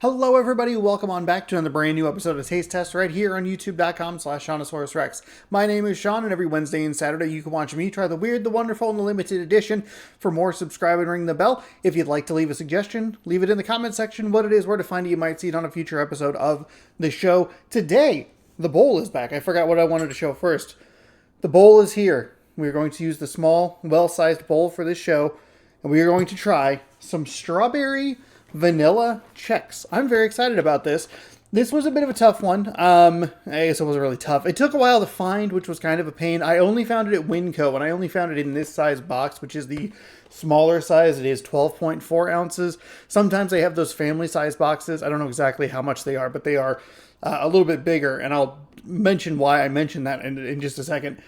Hello everybody, welcome on back to another brand new episode of Taste Test right here on youtube.com/Seannosaurus Rex. My name is Sean, and every Wednesday and Saturday you can watch me try the weird, the wonderful, and the limited edition. For more, subscribe and ring the bell. If you'd like to leave a suggestion, leave it in the comment section what it is, where to find it. You might see it on a future episode of the show. Today, the bowl is back. I forgot what I wanted to show first. The bowl is here. We're going to use the small, well-sized bowl for this show, and we are going to try some strawberry vanilla Chex. I'm very excited about this. This was a bit of a tough one. I guess it wasn't really tough. It took a while to find, which was kind of a pain. I only found it at Winco, and I only found it in this size box, which is the smaller size. It is 12.4 ounces. Sometimes they have those family size boxes. I don't know exactly how much they are, but they are a little bit bigger, and I'll mention why I mentioned that in just a second.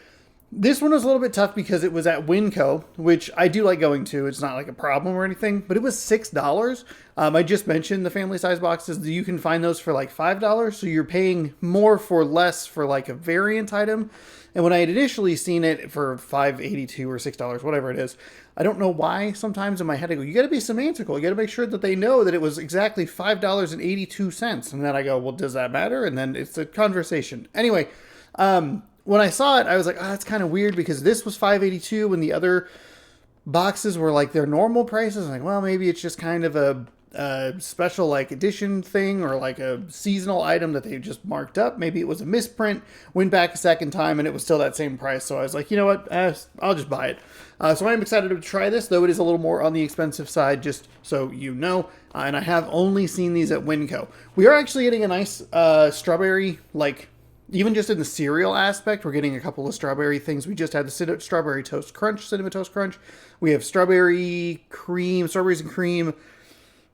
This one was a little bit tough because it was at Winco, which I do like going to. It's not like a problem or anything, but it was $6. I just mentioned the family size boxes. You can find those for like $5, so you're paying more for less for like a variant item. And when I had initially seen it for $5.82 or $6, whatever it is, I don't know why sometimes in my head I go, you got to be semantical. You got to make sure that they know that it was exactly $5.82. And then I go, well, does that matter? And then it's a conversation. Anyway, when I saw it, I was like, that's kind of weird because this was $5.82 and the other boxes were like their normal prices. I'm like, well, maybe it's just kind of a special like edition thing or like a seasonal item that they just marked up. Maybe it was a misprint. Went back a second time and it was still that same price. So I was like, you know what? I'll just buy it. So I'm excited to try this, though it is a little more on the expensive side, just so you know. And I have only seen these at Winco. We are actually getting a nice strawberry, like, even just in the cereal aspect, we're getting a couple of strawberry things. We just had the strawberry toast crunch, cinnamon toast crunch. We have strawberries and cream,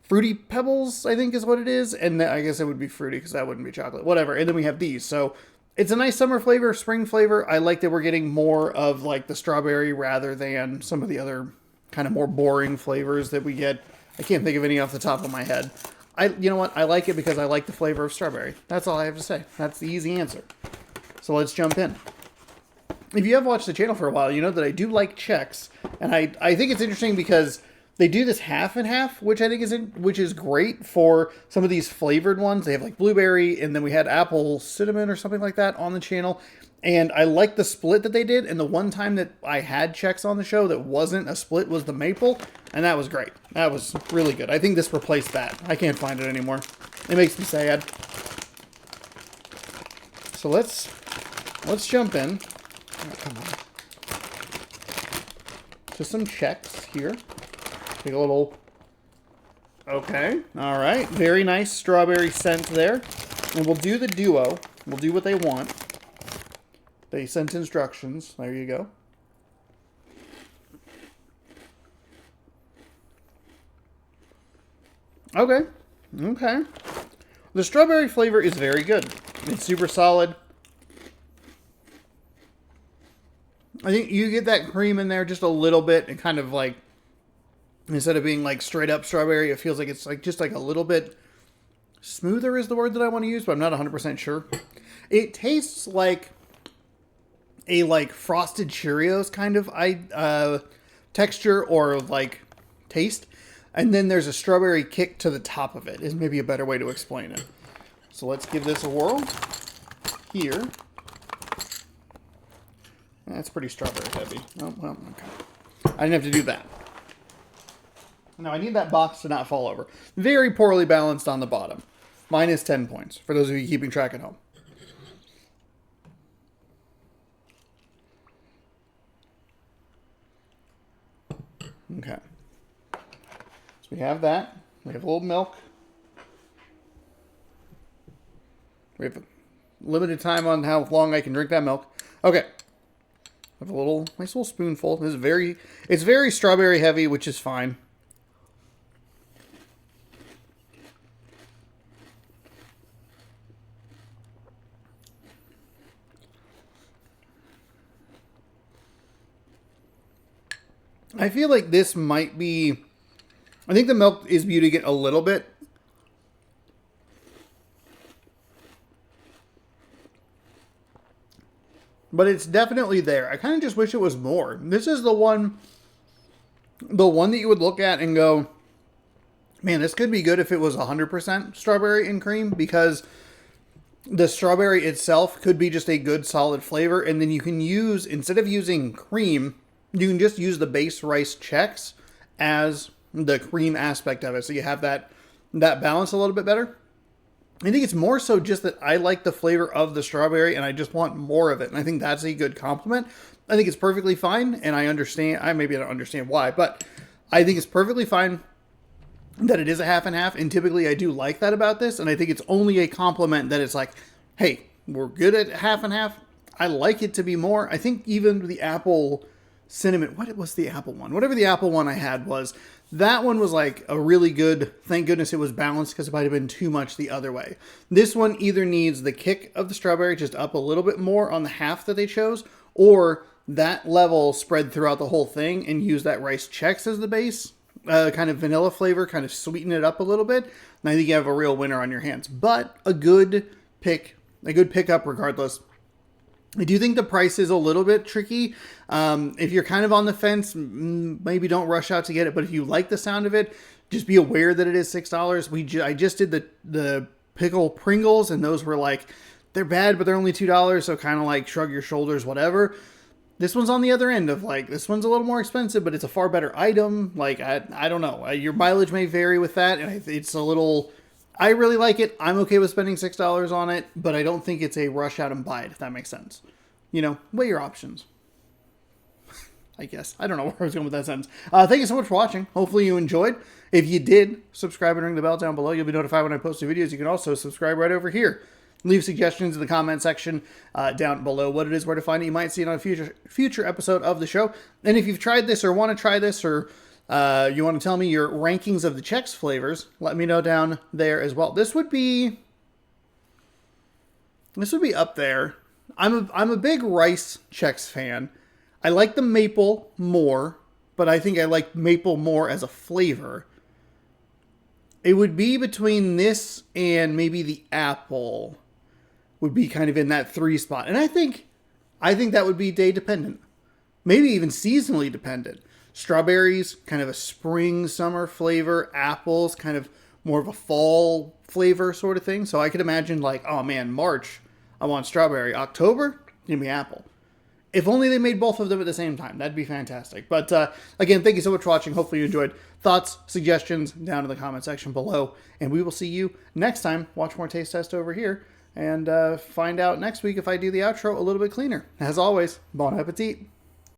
fruity pebbles, I think is what it is. And I guess it would be fruity because that wouldn't be chocolate, whatever. And then we have these. So it's a nice summer flavor, spring flavor. I like that we're getting more of like the strawberry rather than some of the other kind of more boring flavors that we get. I can't think of any off the top of my head. You know what? I like it because I like the flavor of strawberry. That's all I have to say. That's the easy answer. So let's jump in. If you have watched the channel for a while, you know that I do like Chex, and I think it's interesting because they do this half and half, which I think is great for some of these flavored ones. They have like blueberry, and then we had apple cinnamon or something like that on the channel. And I like the split that they did. And the one time that I had Chex on the show that wasn't a split was the maple. And that was great. That was really good. I think this replaced that. I can't find it anymore. It makes me sad. So let's jump in. Oh, come on. Just some Chex here. Take a little... Okay. All right. Very nice strawberry scent there. And we'll do the duo. We'll do what they want. They sent instructions. There you go. Okay. Okay. The strawberry flavor is very good. It's super solid. I think you get that cream in there just a little bit and kind of like, instead of being like straight up strawberry, it feels like it's like just like a little bit smoother is the word that I want to use, but I'm not 100% sure. It tastes like a like frosted Cheerios kind of texture or like taste, and then there's a strawberry kick to the top of it is maybe a better way to explain it. So let's give this a whirl here. That's pretty strawberry heavy. Oh, well, okay. I didn't have to do that. Now I need that box to not fall over. Very poorly balanced on the bottom. Minus 10 points for those of you keeping track at home. Okay. So we have that. We have a little milk. We have a limited time on how long I can drink that milk. Okay. I have a nice little spoonful. This is it's very strawberry heavy, which is fine. I feel like this might be... I think the milk is muting it a little bit. But it's definitely there. I kind of just wish it was more. This is the one that you would look at and go, Man, this could be good if it was 100% strawberry and cream, because the strawberry itself could be just a good solid flavor. And then you can use, instead of using cream, you can just use the base rice Chex as the cream aspect of it. So you have that balance a little bit better. I think it's more so just that I like the flavor of the strawberry and I just want more of it. And I think that's a good compliment. I think it's perfectly fine. And I understand, maybe I don't understand why, but I think it's perfectly fine that it is a half and half, and typically I do like that about this, and I think it's only a compliment that it's like, hey, we're good at half and half. I like it to be more. I think even the apple cinnamon, what was the apple one? Whatever the apple one I had was, that one was like a really good, thank goodness it was balanced, because it might have been too much the other way. This one either needs the kick of the strawberry just up a little bit more on the half that they chose, or that level spread throughout the whole thing and use that rice Chex as the base. Kind of vanilla flavor, kind of sweeten it up a little bit. And I think you have a real winner on your hands. But a good pickup regardless. I do think the price is a little bit tricky. If you're kind of on the fence, maybe don't rush out to get it. But if you like the sound of it, just be aware that it is $6. I just did the pickle Pringles, and those were like, they're bad, but they're only $2. So kind of like shrug your shoulders, whatever. This one's on the other end of like, this one's a little more expensive, but it's a far better item. Like, I don't know. Your mileage may vary with that. And it's a little, I really like it. I'm okay with spending $6 on it, but I don't think it's a rush out and buy it, if that makes sense. You know, weigh your options. I guess. I don't know where I was going with that sentence. Thank you so much for watching. Hopefully you enjoyed. If you did, subscribe and ring the bell down below. You'll be notified when I post new videos. You can also subscribe right over here. Leave suggestions in the comment section down below what it is, where to find it. You might see it on a future episode of the show. And if you've tried this or want to try this, or you want to tell me your rankings of the Chex flavors, let me know down there as well. This would be up there. I'm a big rice Chex fan. I like the maple more, but I think I like maple more as a flavor. It would be between this and maybe the apple. Would be kind of in that 3 spot. And I think that would be day dependent. Maybe even seasonally dependent. Strawberries, kind of a spring, summer flavor. Apples, kind of more of a fall flavor sort of thing. So I could imagine like, oh man, March, I want strawberry. October, give me apple. If only they made both of them at the same time. That'd be fantastic. But again, thank you so much for watching. Hopefully you enjoyed. Thoughts, suggestions down in the comment section below. And we will see you next time. Watch more taste test over here. And find out next week if I do the outro a little bit cleaner. As always, bon appetit.